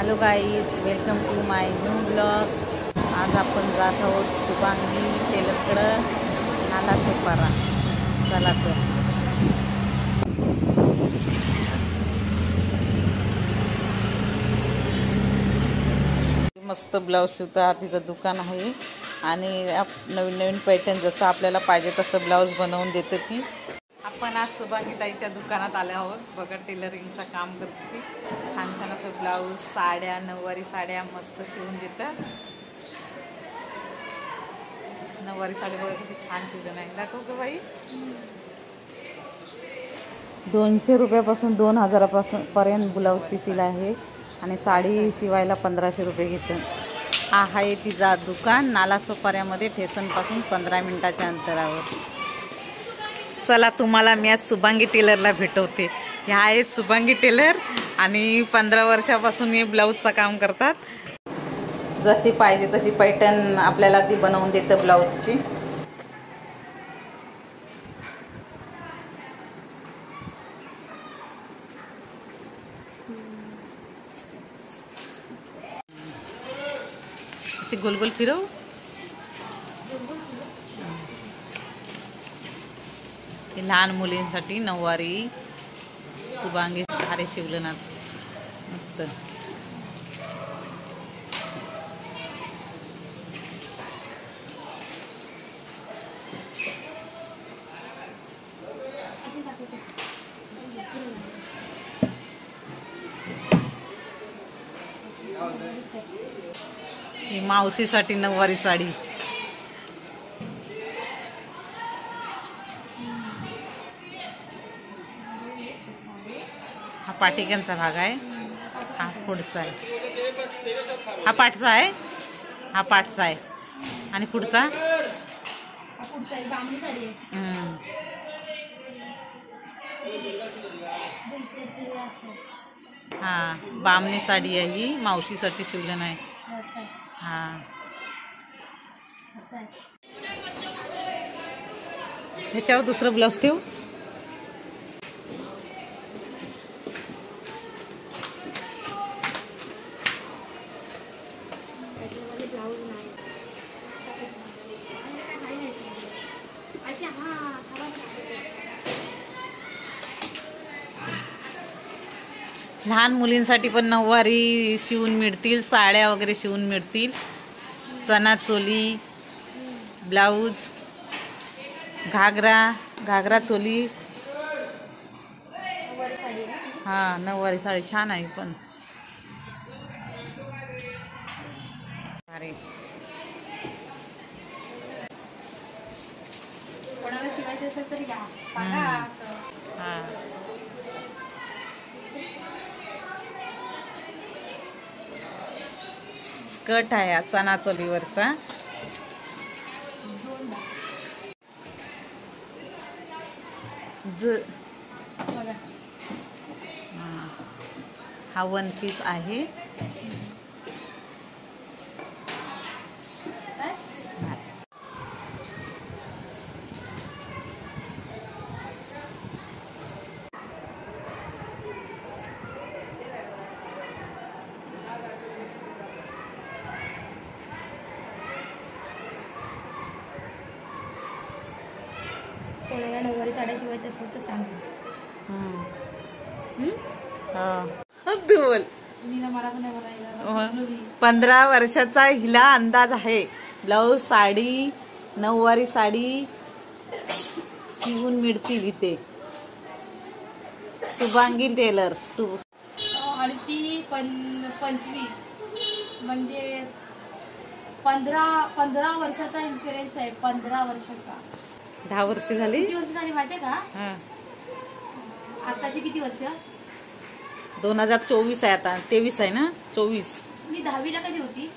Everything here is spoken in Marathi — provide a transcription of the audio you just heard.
Hello guys, welcome to my new blog. आज आपण जात आहोत शुभांगी टेलरकडं, नालासोपारा. चला तर. मस्त ब्लाऊज शिवता तिचं दुकान आहे आणि नवीन नवीन पॅटर्न जसं आपल्याला पाहिजे तसं ब्लाऊज बनवून देते ती. आपण आज शुभांगी ताईच्या दुकानात आले आहोत. बघा, टेलरिंगचं काम करते ती. छान छान असं ब्लाऊज, साड्या, नऊवारी साड्या मस्त शिवून देतात. नऊवारी साडी बघा किती छान शिवलं नाही. दाखव का बाई. 200 रुपयापासून 2000 पर्यंत ब्लाऊजची शिलाई आहे आणि साडी शिवायला 1500 रुपये घेते. हा आहे तिचा दुकान नालासोपाऱ्यामध्ये, स्टेशनपासून 15 मिनिटाच्या अंतरावर. चला, तुम्हाला मी आज शुभांगी टेलरला भेटवते. ह्या आहेत शुभांगी टेलर आणि 15 वर्षापासून हे ब्लाऊजचं काम करतात. जशी पाहिजे तशी पॅटर्न आपल्याला ती बनवून देतं ब्लाऊजची. अशी गोल गोल फिरव. लहान मुलींसाठी नऊवारी शुभांगी भारी शिवलं ना, मस्त. ही मावशीसाठी नऊवारी साडी. हा पाटिकांचा भाग आहे, हा पुढचा आहे. हा पाठचा आहे, हा पाठचा आहे आणि पुढचा हा बामणी साडी आहे. ही मावशीसाठी शिवलं नाही. हा ह्याच्यावर दुसरं ब्लाऊज ठेव. लहान मुलींसाठी पण नऊवारी शिवून मिळतील, साड्या वगैरे शिवून मिळतील. चना चोली, ब्लाऊज, घागरा चोली. हा नऊवारी साडी छान आहे पण. अरे कोणाला शिकायचं असेल तर या, सांगा. हा स्कर्ट आहे चना चोलीवरचा. हा 1 पीस आहे. कोणाला नऊवारी साड्या शिवायच्या असेल तर सांगा. बोल. 15 वर्षाचा हिला अंदाज आहे. ब्लाऊज, साडी, नऊवारी साडी शिवून मिळतील इथे. शुभांगी टेलर. आणि ती 25 म्हणजे 15 वर्षाचा एक्सपिरियन्स आहे. 15 वर्षाचा. 10 वर्ष झाली. किती वर्ष झाली माहिती आहे का? आताची किती वर्ष? 2024 आहे आता. 23 आहे ना? 24. मी 10वीला कधी होती?